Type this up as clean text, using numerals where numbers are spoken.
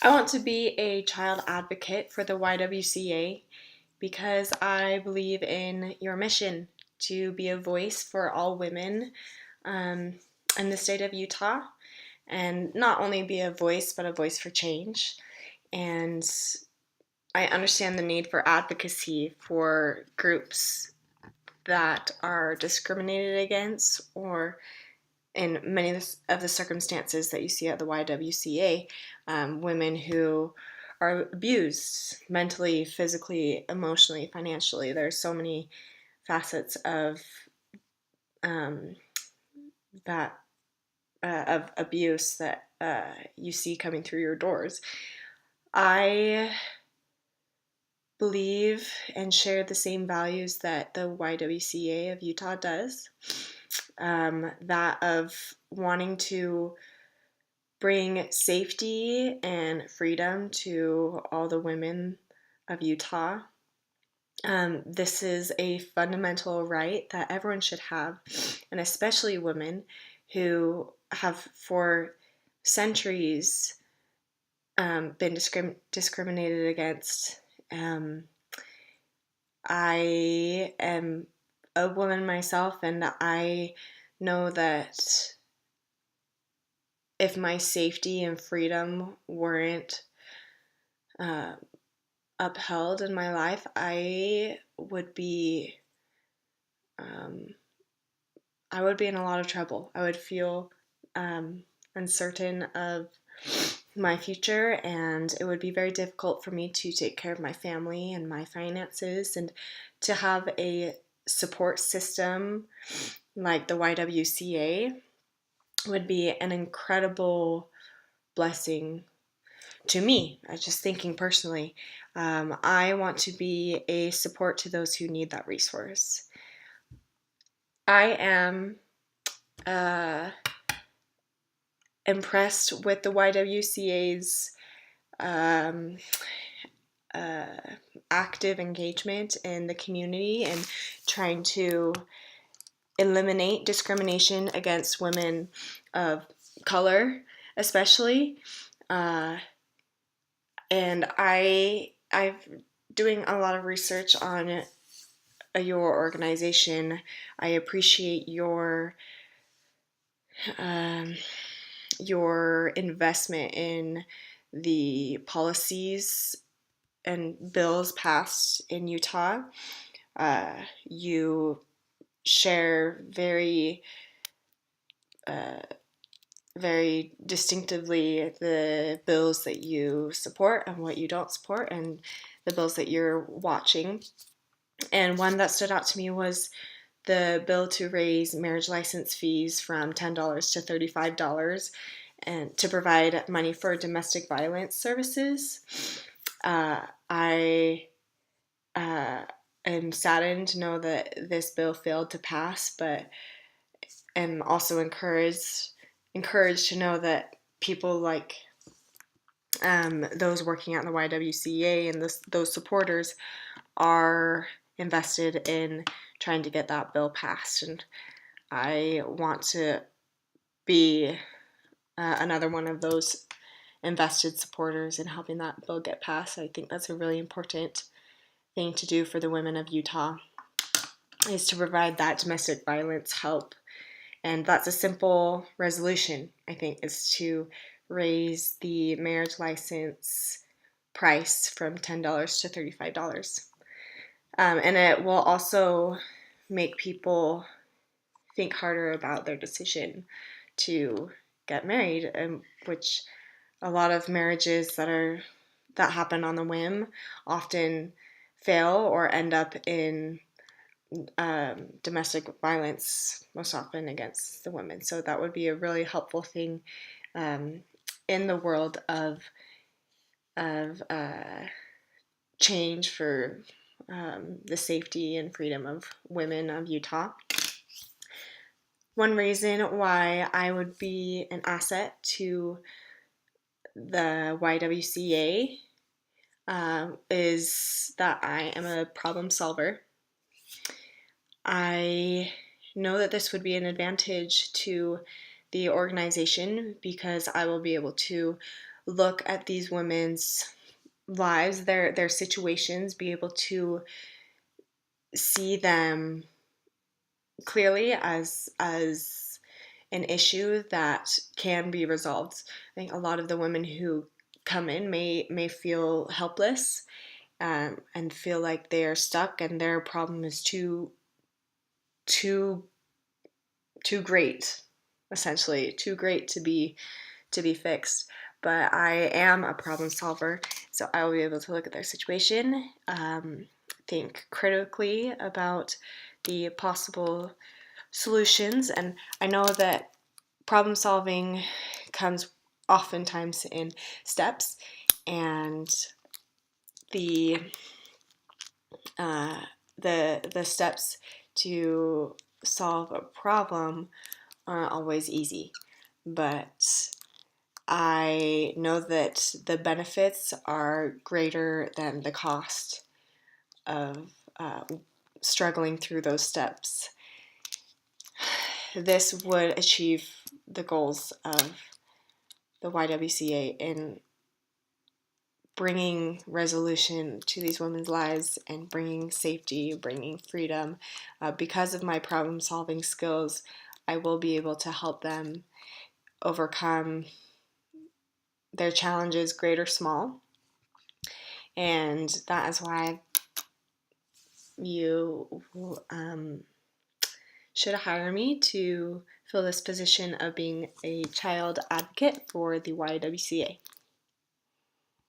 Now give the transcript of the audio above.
I want to be a child advocate for the YWCA because I believe in your mission to be a voice for all women um, in the state of Utah, and not only be a voice, but a voice for change. And I understand the need for advocacy for groups that are discriminated against, or in many of the circumstances that you see at the YWCA, women who are abused mentally, physically, emotionally, financially. There's so many facets um, that of abuse that you see coming through your doors. I believe and share the same values that the YWCA of Utah does, that of wanting to bring safety and freedom to all the women of Utah. This is a fundamental right that everyone should have, and especially women who have for centuries been discriminated against. I am a woman myself, and I know that if my safety and freedom weren't uh, upheld in my life, I would be um, I would be in a lot of trouble. I would feel uncertain of my future, and it would be very difficult for me to take care of my family and my finances, and to have a support system like the YWCA would be an incredible blessing to me. Just thinking personally, I want to be a support to those who need that resource. I am uh, impressed with the YWCA's um, uh, active engagement in the community and trying to eliminate discrimination against women of color, especially. Uh, and I've doing a lot of research on your organization. I appreciate um, your investment in the policies and bills passed in Utah. You share uh, very distinctively the bills that you support and what you don't support, and the bills that you're watching. And one that stood out to me was the bill to raise marriage license fees from $10 to $35 and to provide money for domestic violence services. I am saddened to know that this bill failed to pass, but am also encouraged to know that people like those working at the YWCA and those supporters are invested in trying to get that bill passed. And I want to be another one of those invested supporters in helping that bill get passed. I think that's a really important thing to do for the women of Utah, is to provide that domestic violence help. And that's a simple resolution, I think, is to raise the marriage license price from $10 to $35. And it will also make people think harder about their decision to get married, which a lot of marriages that happen on the whim often fail or end up in domestic violence, most often against the women. So that would be a really helpful thing um, in the world of change for the safety and freedom of women of Utah. One reason why I would be an asset to the YWCA is that I am a problem solver. I know that this would be an advantage to the organization because I will be able to look at these women's lives, their situations, be able to see them clearly as an issue that can be resolved. I think a lot of the women who come in may feel helpless, and feel like they are stuck and their problem is too too great, essentially too great to be fixed. But I am a problem solver, so I will be able to look at their situation, think critically about the possible solutions, and I know that problem solving comes oftentimes in steps, and the uh, the steps to solve a problem aren't always easy, but I know that the benefits are greater than the cost of struggling through those steps. This would achieve the goals of the YWCA in bringing resolution to these women's lives and bringing safety, bringing freedom. Because of my problem solving skills, I will be able to help them overcome their challenges, great or small. And that is why you should hire me to fill this position of being a child advocate for the YWCA.